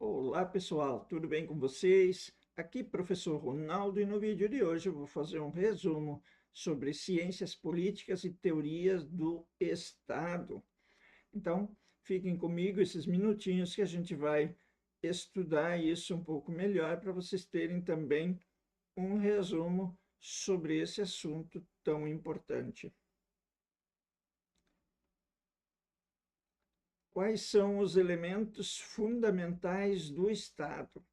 Olá pessoal, tudo bem com vocês? Aqui professor Ronaldo e no vídeo de hoje eu vou fazer um resumo sobre ciências políticas e teorias do Estado. Então, fiquem comigo esses minutinhos que a gente vai estudar isso um pouco melhor para vocês terem também um resumo sobre esse assunto tão importante. Quais são os elementos fundamentais do Estado?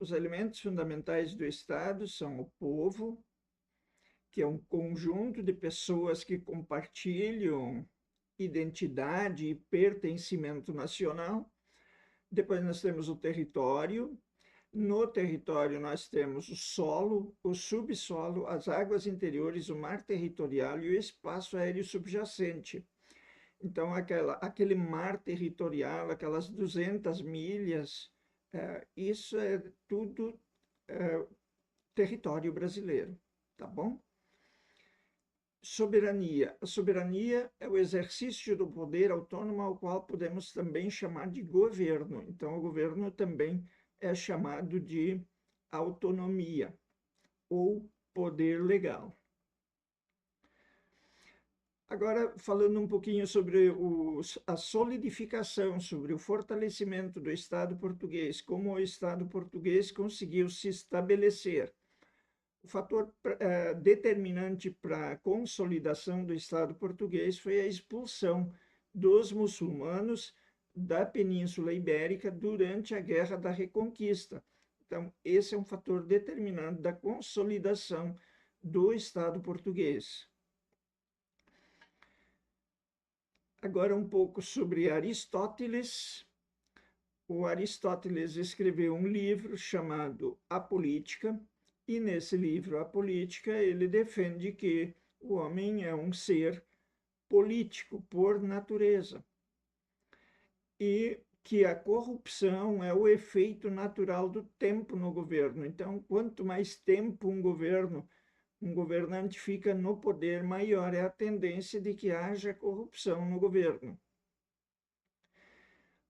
Os elementos fundamentais do Estado são o povo, que é um conjunto de pessoas que compartilham identidade e pertencimento nacional. Depois nós temos o território. No território nós temos o solo, o subsolo, as águas interiores, o mar territorial e o espaço aéreo subjacente. Então, aquele mar territorial, aquelas 200 milhas, isso é tudo é, território brasileiro, tá bom? Soberania. A soberania é o exercício do poder autônomo, ao qual podemos também chamar de governo. Então, o governo também é chamado de autonomia ou poder legal. Agora, falando um pouquinho sobre a solidificação, sobre o fortalecimento do Estado português, como o Estado português conseguiu se estabelecer. O fator determinante para a consolidação do Estado português foi a expulsão dos muçulmanos da Península Ibérica durante a Guerra da Reconquista. Então, esse é um fator determinante da consolidação do Estado português. Agora um pouco sobre Aristóteles. O Aristóteles escreveu um livro chamado A Política, e nesse livro, A Política, ele defende que o homem é um ser político por natureza e que a corrupção é o efeito natural do tempo no governo. Então, quanto mais tempo um governante fica no poder, maior é a tendência de que haja corrupção no governo.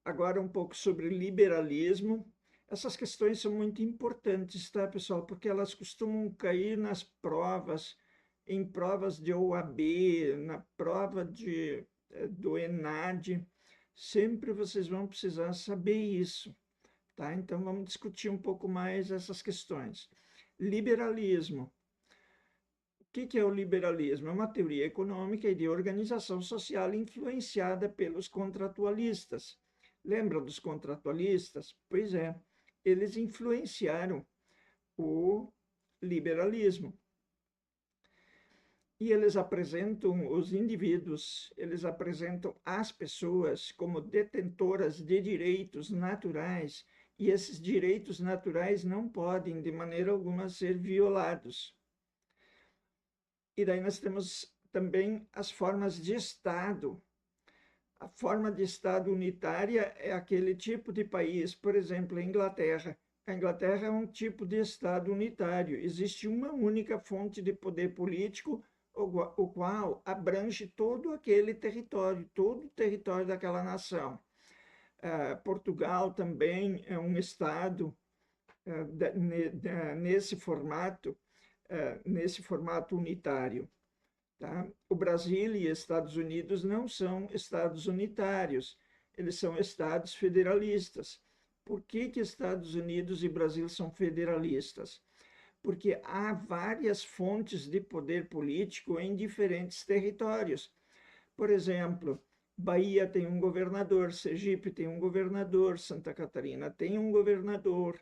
Agora um pouco sobre liberalismo. Essas questões são muito importantes, tá, pessoal? Porque elas costumam cair nas provas, em provas de OAB, na prova do ENAD. Sempre vocês vão precisar saber isso, tá? Então vamos discutir um pouco mais essas questões. Liberalismo. O que é o liberalismo? É uma teoria econômica e de organização social influenciada pelos contratualistas. Lembra dos contratualistas? Pois é, eles influenciaram o liberalismo. E eles apresentam os indivíduos, eles apresentam as pessoas como detentoras de direitos naturais, e esses direitos naturais não podem, de maneira alguma, ser violados. E daí nós temos também as formas de Estado. A forma de Estado unitária é aquele tipo de país, por exemplo, a Inglaterra. A Inglaterra é um tipo de Estado unitário. Existe uma única fonte de poder político, o qual abrange todo aquele território, todo o território daquela nação. Portugal também é um Estado nesse formato unitário. Tá? O Brasil e Estados Unidos não são estados unitários, eles são estados federalistas. Por que Estados Unidos e Brasil são federalistas? Porque há várias fontes de poder político em diferentes territórios. Por exemplo, Bahia tem um governador, Sergipe tem um governador, Santa Catarina tem um governador.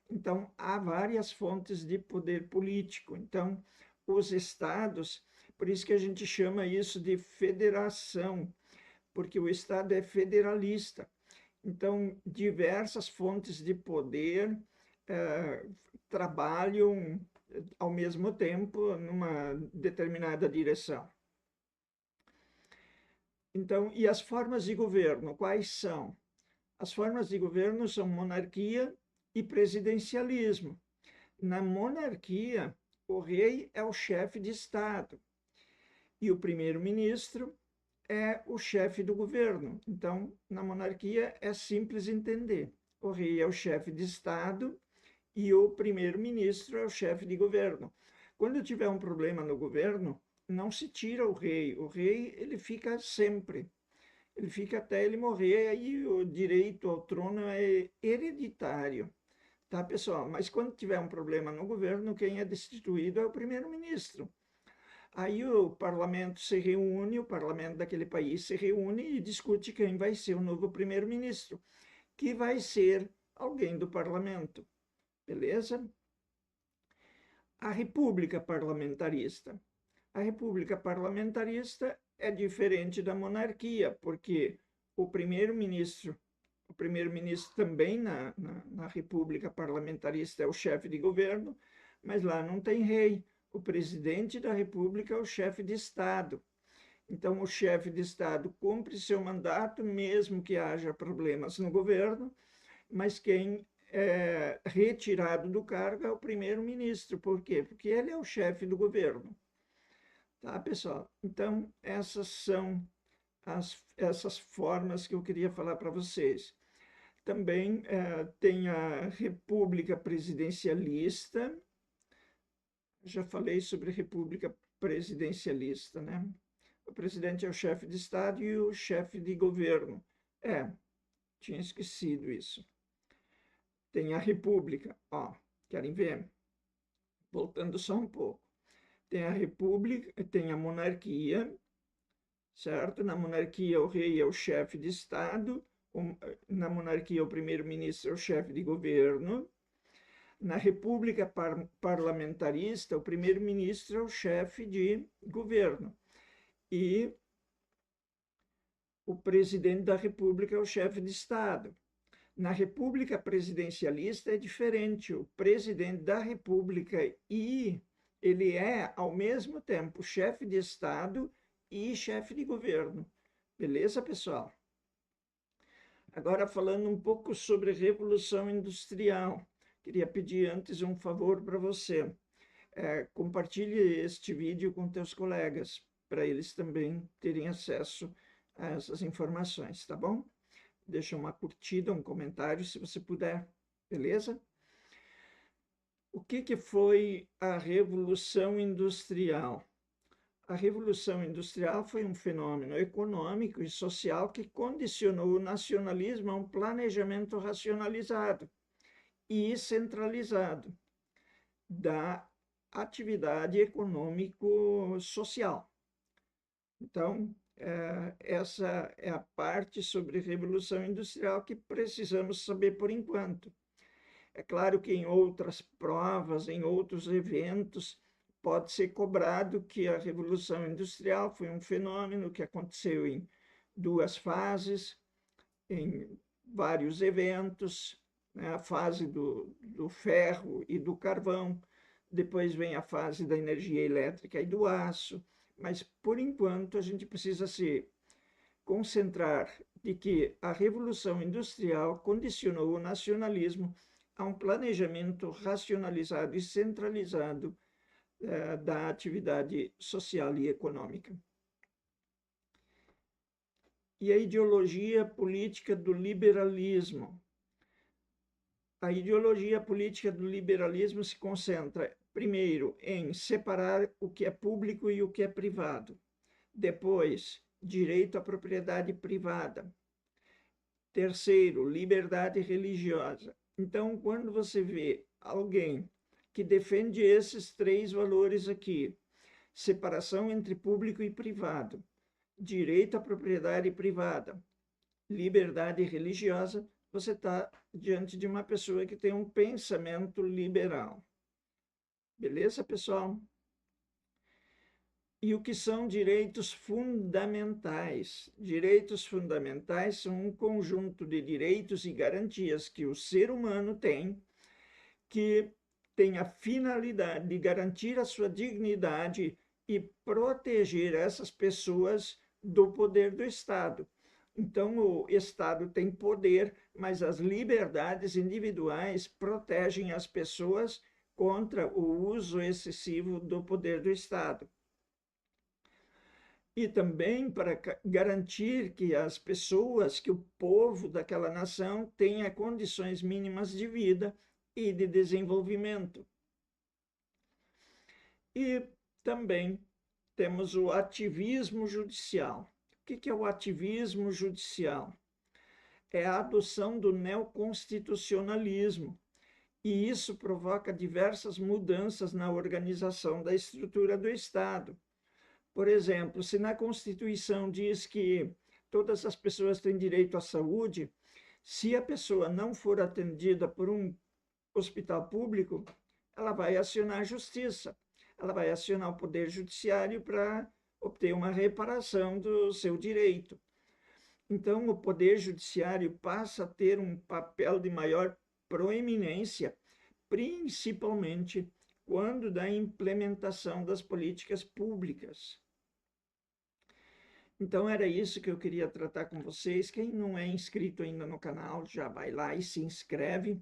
Então, há várias fontes de poder político. Então, os estados, por isso que a gente chama isso de federação, porque o estado é federalista. Então, diversas fontes de poder trabalham ao mesmo tempo numa determinada direção. Então, e as formas de governo, quais são? As formas de governo são monarquia e presidencialismo. Na monarquia, o rei é o chefe de Estado e o primeiro-ministro é o chefe do governo. Então, na monarquia é simples entender. o rei é o chefe de Estado e o primeiro-ministro é o chefe de governo. Quando tiver um problema no governo, não se tira o rei ele fica sempre, ele fica até ele morrer, aí o direito ao trono é hereditário, tá, pessoal? Mas quando tiver um problema no governo, quem é destituído é o primeiro-ministro. Aí o parlamento se reúne, o parlamento daquele país se reúne e discute quem vai ser o novo primeiro-ministro, que vai ser alguém do parlamento, beleza? A república parlamentarista. A república parlamentarista é diferente da monarquia, porque o primeiro-ministro também na república parlamentarista é o chefe de governo, mas lá não tem rei. O presidente da república é o chefe de Estado. Então, o chefe de Estado cumpre seu mandato, mesmo que haja problemas no governo, mas quem é retirado do cargo é o primeiro-ministro. Por quê? Porque ele é o chefe do governo. Tá, pessoal? Então, essas são essas formas que eu queria falar para vocês. Também tem a república presidencialista. Já falei sobre república presidencialista, né? O presidente é o chefe de Estado e o chefe de governo. Tinha esquecido isso. Tem a república, ó, querem ver? Voltando só um pouco. Tem a república, tem a monarquia, certo? Na monarquia o rei é o chefe de Estado, na monarquia o primeiro-ministro é o chefe de governo. Na república parlamentarista, o primeiro-ministro é o chefe de governo. E o presidente da república é o chefe de Estado. Na república presidencialista é diferente. O presidente da república ele é, ao mesmo tempo, chefe de Estado e chefe de governo. Beleza, pessoal? Agora, falando um pouco sobre a Revolução Industrial. Queria pedir antes um favor para você. Compartilhe este vídeo com teus colegas, para eles também terem acesso a essas informações, tá bom? Deixa uma curtida, um comentário, se você puder, beleza? O que foi a Revolução Industrial? A Revolução Industrial foi um fenômeno econômico e social que condicionou o nacionalismo a um planejamento racionalizado e centralizado da atividade econômico-social. Então, essa é a parte sobre Revolução Industrial que precisamos saber por enquanto. É claro que em outras provas, em outros eventos, pode ser cobrado que a Revolução Industrial foi um fenômeno que aconteceu em duas fases, em vários eventos, né? A fase do ferro e do carvão, depois vem a fase da energia elétrica e do aço, mas, por enquanto, a gente precisa se concentrar de que a Revolução Industrial condicionou o nacionalismo a um planejamento racionalizado e centralizado da atividade social e econômica. E a ideologia política do liberalismo. A ideologia política do liberalismo se concentra, primeiro, em separar o que é público e o que é privado. Depois, direito à propriedade privada. Terceiro, liberdade religiosa. Então, quando você vê alguém que defende esses três valores aqui, separação entre público e privado, direito à propriedade privada, liberdade religiosa, você está diante de uma pessoa que tem um pensamento liberal. Beleza, pessoal? E o que são direitos fundamentais? Direitos fundamentais são um conjunto de direitos e garantias que o ser humano tem, que tem a finalidade de garantir a sua dignidade e proteger essas pessoas do poder do Estado. Então, o Estado tem poder, mas as liberdades individuais protegem as pessoas contra o uso excessivo do poder do Estado. e também para garantir que as pessoas, que o povo daquela nação tenha condições mínimas de vida e de desenvolvimento. E também temos o ativismo judicial. O que é o ativismo judicial? É a adoção do neoconstitucionalismo, e isso provoca diversas mudanças na organização da estrutura do Estado. Por exemplo, se na Constituição diz que todas as pessoas têm direito à saúde, se a pessoa não for atendida por um hospital público, ela vai acionar a justiça, ela vai acionar o Poder Judiciário para obter uma reparação do seu direito. Então, o Poder Judiciário passa a ter um papel de maior proeminência, principalmente quando da implementação das políticas públicas. Então, era isso que eu queria tratar com vocês. Quem não é inscrito ainda no canal, já vai lá e se inscreve.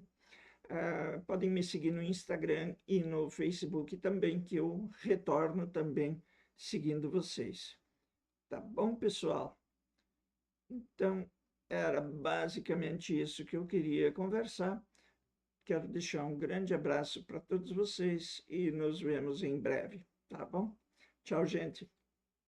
Podem me seguir no Instagram e no Facebook também, que eu retorno também seguindo vocês. Tá bom, pessoal? Então, era basicamente isso que eu queria conversar. Quero deixar um grande abraço para todos vocês e nos vemos em breve, tá bom? Tchau, gente.